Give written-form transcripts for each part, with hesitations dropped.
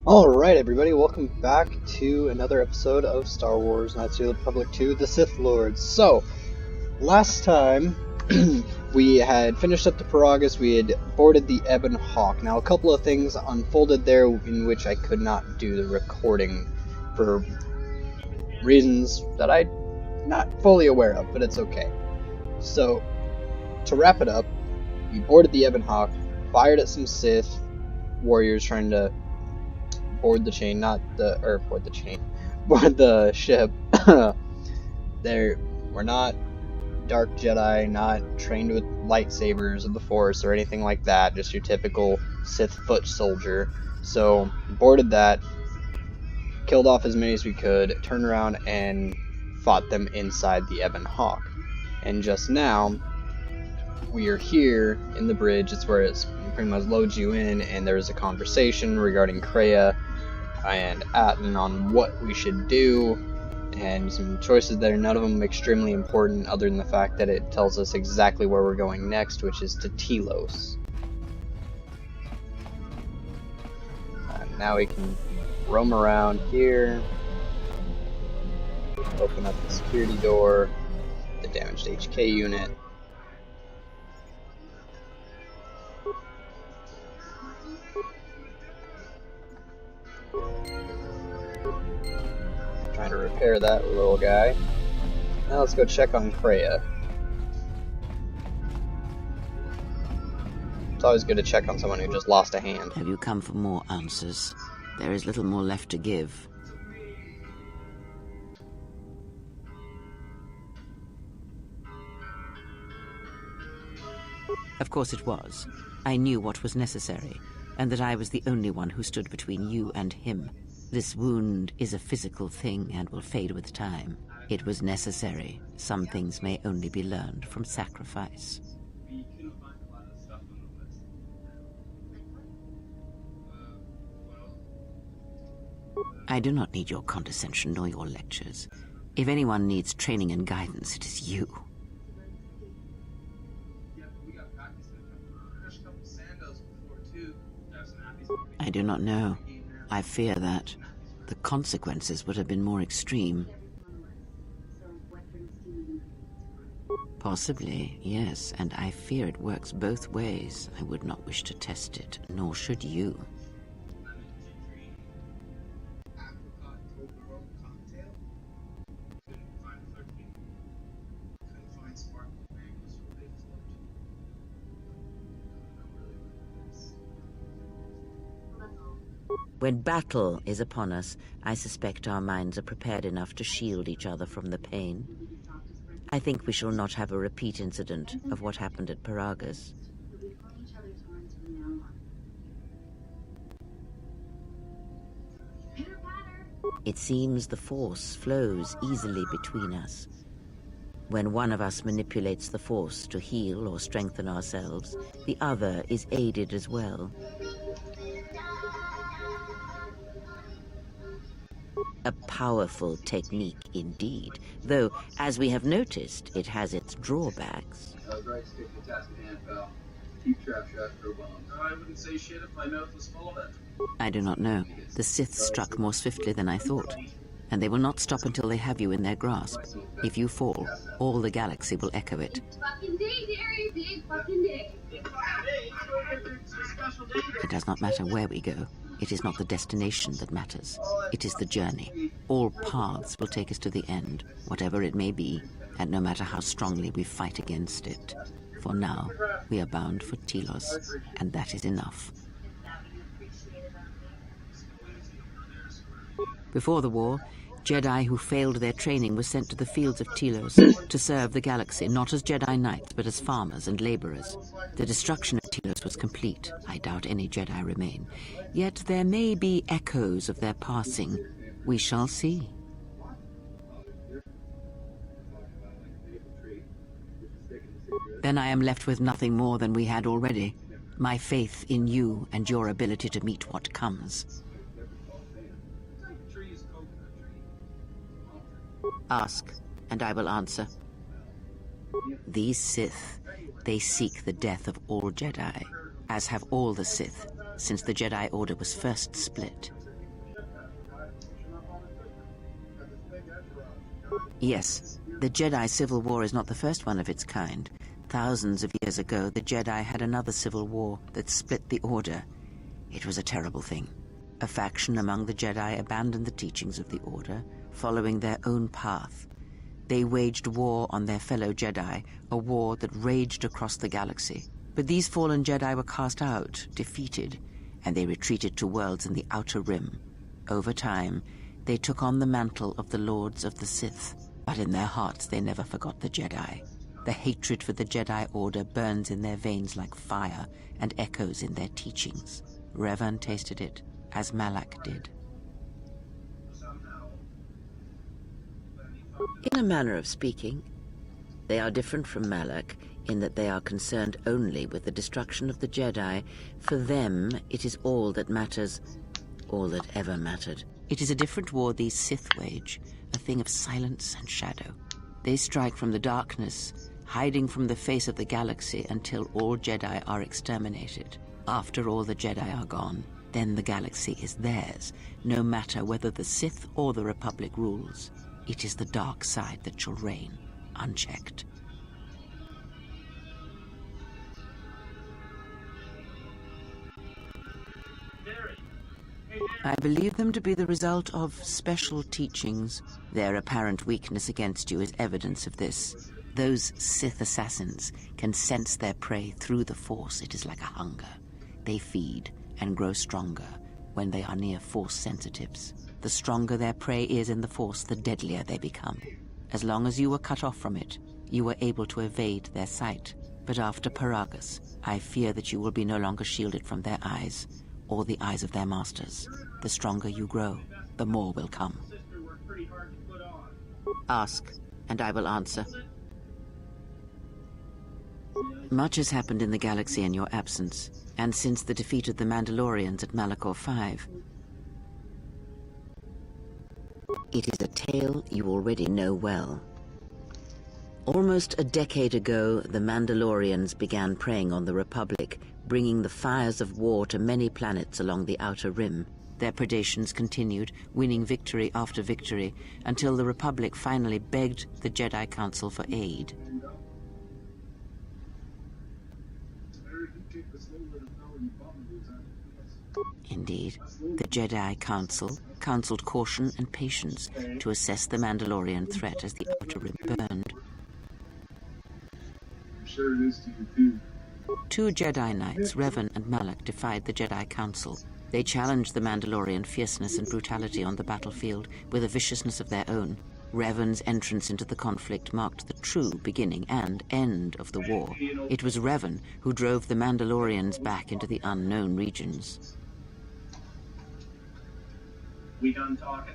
Alright everybody, welcome back to another episode of Star Wars Knights of the Old Republic 2, The Sith Lords. So, last time we had finished up the Paragus, we had boarded the Ebon Hawk. Now a couple of things unfolded there in which I could not do the recording for reasons that I'm not fully aware of, but it's okay. So, to wrap it up, we boarded the Ebon Hawk, fired at some Sith warriors trying to board the ship. We're not Dark Jedi, not trained with lightsabers of the Force or anything like that, just your typical Sith foot soldier. So, boarded that, killed off as many as we could, turned around and fought them inside the Ebon Hawk. And just now, we are here in the bridge. It's where it's pretty much loads you in, and there's a conversation regarding Kreia and Atten on what we should do, and some choices that are none of them extremely important other than the fact that it tells us exactly where we're going next, which is to Telos. Now we can roam around here, open up the security door, the damaged HK unit. Trying to repair that little guy. Now let's go check on Kreia. It's always good to check on someone who just lost a hand. Have you come for more answers? There is little more left to give. Of course it was. I knew what was necessary, and that I was the only one who stood between you and him. This wound is a physical thing and will fade with time. It was necessary. Some things may only be learned from sacrifice. I do not need your condescension nor your lectures. If anyone needs training and guidance, it is you. I do not know. I fear that the consequences would have been more extreme. Possibly, yes, and I fear it works both ways. I would not wish to test it, nor should you. When battle is upon us, I suspect our minds are prepared enough to shield each other from the pain. I think we shall not have a repeat incident of what happened at Paragus. It seems the Force flows easily between us. When one of us manipulates the Force to heal or strengthen ourselves, the other is aided as well. A powerful technique indeed, though, as we have noticed, it has its drawbacks. I do not know. The Sith struck more swiftly than I thought, and they will not stop until they have you in their grasp. If you fall, all the galaxy will echo it. It does not matter where we go. It is not the destination that matters. It is the journey. All paths will take us to the end, whatever it may be, and no matter how strongly we fight against it. For now, we are bound for Telos, and that is enough. Before the war, Jedi who failed their training were sent to the fields of Telos to serve the galaxy, not as Jedi Knights, but as farmers and laborers. The destruction of Telos was complete. I doubt any Jedi remain. Yet there may be echoes of their passing. We shall see. Then I am left with nothing more than we had already. My faith in you and your ability to meet what comes. Ask, and I will answer. These Sith, they seek the death of all Jedi, as have all the Sith, since the Jedi Order was first split. Yes, the Jedi Civil War is not the first one of its kind. Thousands of years ago, the Jedi had another civil war that split the Order. It was a terrible thing. A faction among the Jedi abandoned the teachings of the Order, following their own path. They waged war on their fellow Jedi, a war that raged across the galaxy. But these fallen Jedi were cast out, defeated, and they retreated to worlds in the Outer Rim. Over time, they took on the mantle of the Lords of the Sith, but in their hearts they never forgot the Jedi. The hatred for the Jedi Order burns in their veins like fire and echoes in their teachings. Revan tasted it, as Malak did. In a manner of speaking, they are different from Malak in that they are concerned only with the destruction of the Jedi. For them, it is all that matters, all that ever mattered. It is a different war these Sith wage, a thing of silence and shadow. They strike from the darkness, hiding from the face of the galaxy until all Jedi are exterminated. After all the Jedi are gone, then the galaxy is theirs, no matter whether the Sith or the Republic rules. It is the dark side that shall reign, unchecked. I believe them to be the result of special teachings. Their apparent weakness against you is evidence of this. Those Sith assassins can sense their prey through the Force. It is like a hunger. They feed and grow stronger when they are near Force sensitives. The stronger their prey is in the Force, the deadlier they become. As long as you were cut off from it, you were able to evade their sight. But after Paragus, I fear that you will be no longer shielded from their eyes, or the eyes of their masters. The stronger you grow, the more will come. Ask, and I will answer. Much has happened in the galaxy in your absence, and since the defeat of the Mandalorians at Malachor 5. It is a tale you already know well. Almost a decade ago, the Mandalorians began preying on the Republic, bringing the fires of war to many planets along the Outer Rim. Their predations continued, winning victory after victory, until the Republic finally begged the Jedi Council for aid. Indeed, the Jedi Council counseled caution and patience to assess the Mandalorian threat as the Outer Rim burned. I'm sure it is to you too. Two Jedi Knights, Revan and Malak, defied the Jedi Council. They challenged the Mandalorian fierceness and brutality on the battlefield with a viciousness of their own. Revan's entrance into the conflict marked the true beginning and end of the war. It was Revan who drove the Mandalorians back into the unknown regions. We done talking?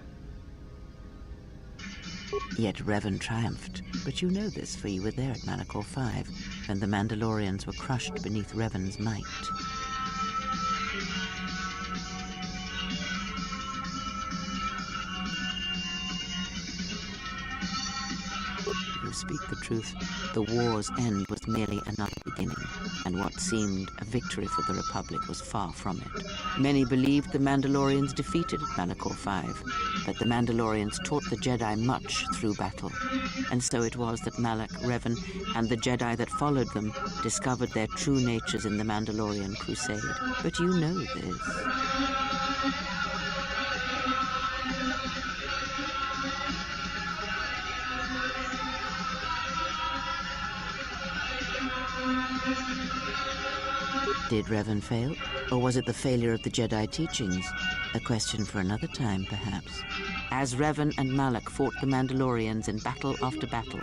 Yet Revan triumphed. But you know this, for you were there at Malachor 5, when the Mandalorians were crushed beneath Revan's might. You speak the truth. The war's end was merely another beginning, and what seemed a victory for the Republic was far from it. Many believed the Mandalorians defeated at Malachor 5, but the Mandalorians taught the Jedi much through battle, and so it was that Malak, Revan, and the Jedi that followed them discovered their true natures in the Mandalorian crusade. But you know this. Did Revan fail? Or was it the failure of the Jedi teachings? A question for another time, perhaps. As Revan and Malak fought the Mandalorians in battle after battle,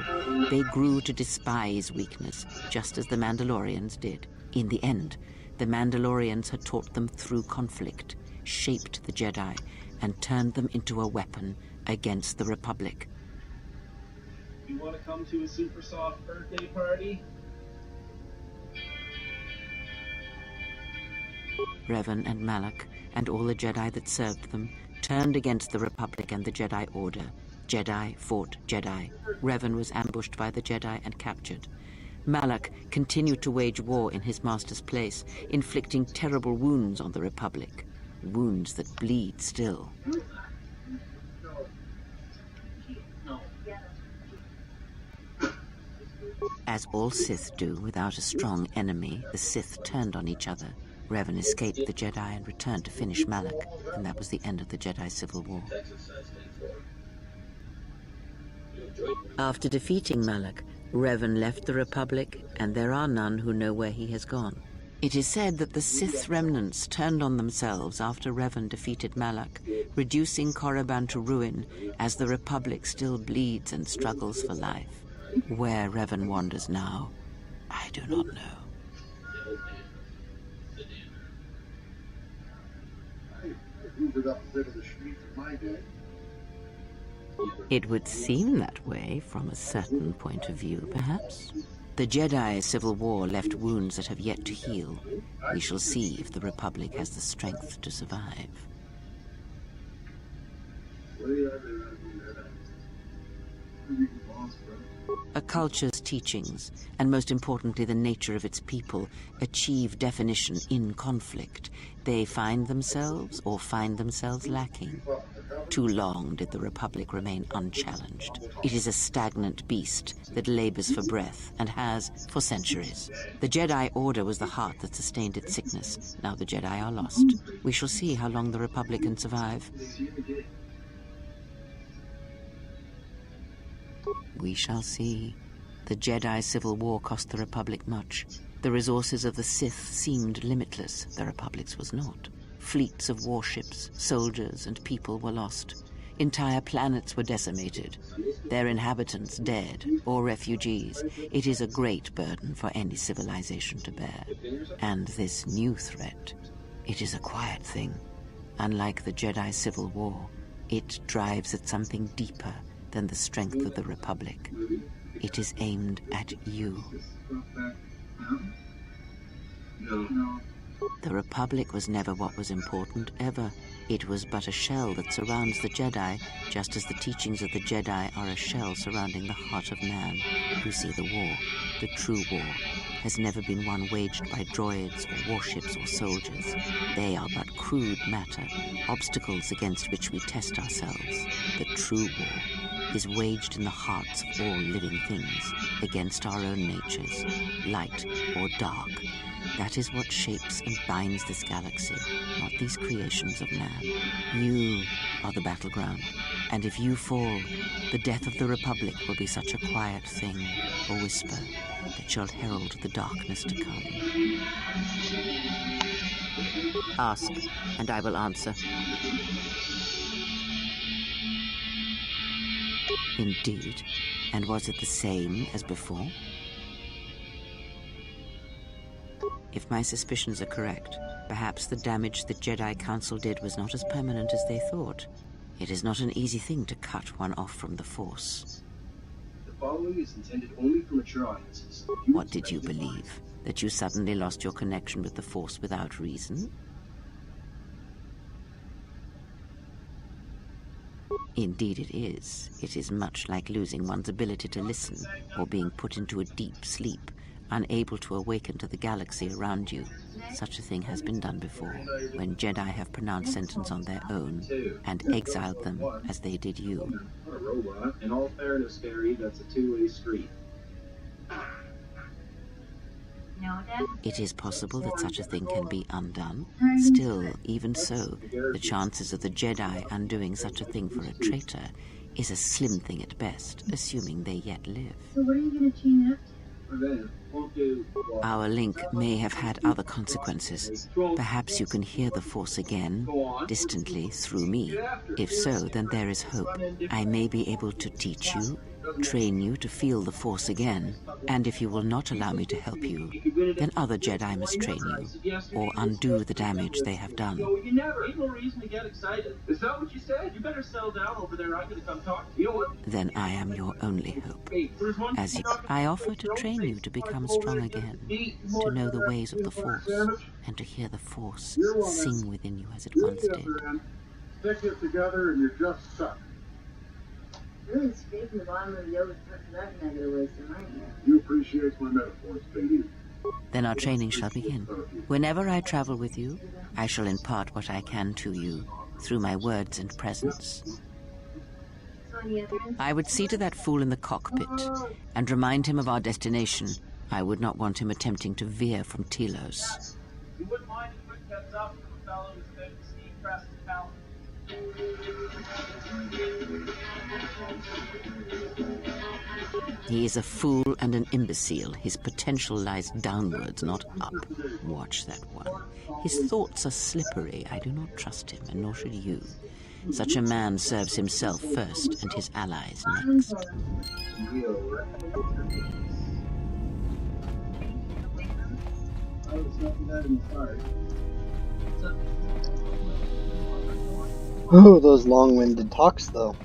they grew to despise weakness, just as the Mandalorians did. In the end, the Mandalorians had taught them through conflict, shaped the Jedi, and turned them into a weapon against the Republic. You want to come to a super soft birthday party? Revan and Malak, and all the Jedi that served them, turned against the Republic and the Jedi Order. Jedi fought Jedi. Revan was ambushed by the Jedi and captured. Malak continued to wage war in his master's place, inflicting terrible wounds on the Republic. Wounds that bleed still. As all Sith do, without a strong enemy, the Sith turned on each other. Revan escaped the Jedi and returned to finish Malak, and that was the end of the Jedi Civil War. After defeating Malak, Revan left the Republic, and there are none who know where he has gone. It is said that the Sith remnants turned on themselves after Revan defeated Malak, reducing Korriban to ruin as the Republic still bleeds and struggles for life. Where Revan wanders now, I do not know. It would seem that way from a certain point of view, perhaps. The Jedi Civil War left wounds that have yet to heal. We shall see if the Republic has the strength to survive. A culture's teachings, and most importantly the nature of its people, achieve definition in conflict. They find themselves or find themselves lacking. Too long did the Republic remain unchallenged. It is a stagnant beast that labors for breath and has for centuries. The Jedi Order was the heart that sustained its sickness. Now the Jedi are lost. We shall see how long the Republic can survive. We shall see. The Jedi Civil War cost the Republic much. The resources of the Sith seemed limitless. The Republic's was not. Fleets of warships, soldiers, and people were lost. Entire planets were decimated, their inhabitants dead or refugees. It is a great burden for any civilization to bear. And this new threat, it is a quiet thing. Unlike the Jedi Civil War, it drives at something deeper than the strength of the Republic. It is aimed at you. The Republic was never what was important, ever. It was but a shell that surrounds the Jedi, just as the teachings of the Jedi are a shell surrounding the heart of man. You see, the war, the true war, has never been one waged by droids or warships or soldiers. They are but crude matter, obstacles against which we test ourselves. The true war is waged in the hearts of all living things, against our own natures, light or dark. That is what shapes and binds this galaxy, not these creations of man. You are the battleground, and if you fall, the death of the Republic will be such a quiet thing, a whisper, that shall herald the darkness to come. Ask, and I will answer. Indeed. And was it the same as before? If my suspicions are correct, perhaps the damage the Jedi Council did was not as permanent as they thought. It is not an easy thing to cut one off from the Force. The following is intended only for mature audiences. What did you believe? That you suddenly lost your connection with the Force without reason? Indeed it is. It is much like losing one's ability to listen, or being put into a deep sleep, unable to awaken to the galaxy around you. Such a thing has been done before, when Jedi have pronounced sentence on their own, and exiled them as they did you. Not a robot. In all fairness, Gary, that's a two-way street. It is possible that such a thing can be undone. Still, even so, the chances of the Jedi undoing such a thing for a traitor is a slim thing at best, assuming they yet live. So what are you going to chain it up to? Our link may have had other consequences. Perhaps you can hear the Force again, distantly, through me. If so, then there is hope. I may be able to teach you, train you to feel the Force again. And if you will not allow me to help you, then other Jedi must train you, or undo the damage they have done. No, you never. Ain't no reason to get excited. Is that what you said? You better settle down over there. I'm gonna come talk to you. You know what? Then I am your only hope. Hey, there's one As you, I offer to train you to become strong again, to know the ways of the Force, and to hear the Force sing within you as it once did. Stick it together and you're just stuck. Really scraping the bottom of the ocean for that negative wisdom, aren't you? You appreciate my metaphors, baby. Then our training shall begin. Whenever I travel with you, I shall impart what I can to you, through my words and presence. So any other I would see to that fool in the cockpit and remind him of our destination. I would not want him attempting to veer from Telos. You wouldn't mind a quick heads up from a fellow who's been to Steve Press's talent. He is a fool and an imbecile. His potential lies downwards, not up. Watch that one. His thoughts are slippery. I do not trust him, and nor should you. Such a man serves himself first and his allies next. Oh, those long-winded talks, though.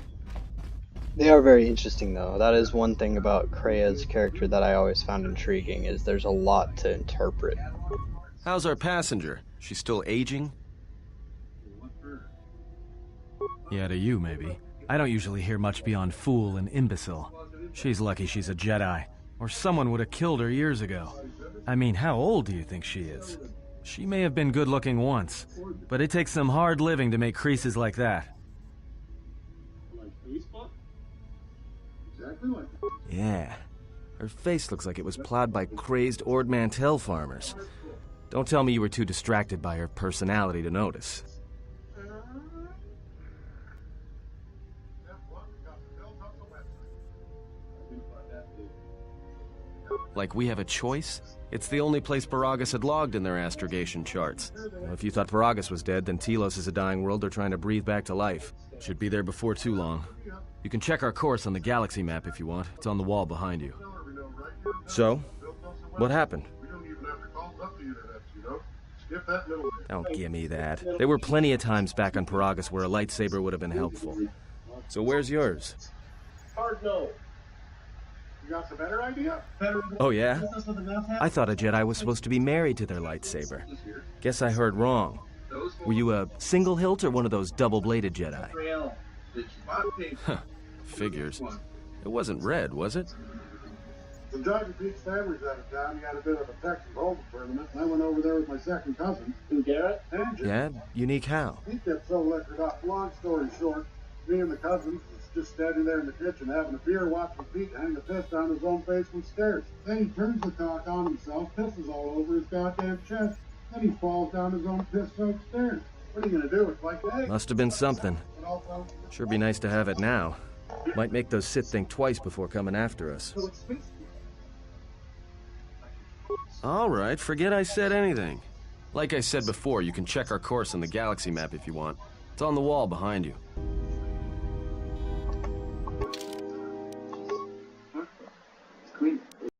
They are very interesting, though. That is one thing about Krea's character that I always found intriguing, is there's a lot to interpret. How's our passenger? She's still aging? Yeah, to you, maybe. I don't usually hear much beyond fool and imbecile. She's lucky she's a Jedi, or someone would have killed her years ago. I mean, how old do you think she is? She may have been good-looking once, but it takes some hard living to make creases like that. Like Facebook? Exactly like that. Yeah. Her face looks like it was plowed by crazed Ord Mantell farmers. Don't tell me you were too distracted by her personality to notice. Like we have a choice? It's the only place Paragus had logged in their astrogation charts. Well, if you thought Paragus was dead, then Telos is a dying world they're trying to breathe back to life. Should be there before too long. You can check our course on the galaxy map if you want. It's on the wall behind you. So, what happened? We don't even have to call up the internet, you know? Skip that middle. Don't give me that. There were plenty of times back on Paragus where a lightsaber would have been helpful. So where's yours? Hard no. You got some better idea? Oh yeah? I thought a Jedi was supposed to be married to their lightsaber. Guess I heard wrong. Were you a single hilt or one of those double-bladed Jedi? Huh. Figures. It wasn't red, was it? When Dr. Pete's family's out of town, he had a bit of a Texas Hold'em tournament, and I went over there with my second cousin. Who, Garrett? Andrew. Yeah? Unique how? He kept so liquored up. Long story short, me and the cousins was just standing there in the kitchen having a beer, watching Pete hang the piss down his own face from stairs. Then he turns the cock on himself, pisses all over his goddamn chest. Then he falls down his own piss-soaked stairs. What are you gonna do? It's like, hey. Must have been something. Sure be nice to have it now. Might make those Sith think twice before coming after us. All right, forget I said anything. Like I said before, you can check our course on the galaxy map if you want. It's on the wall behind you.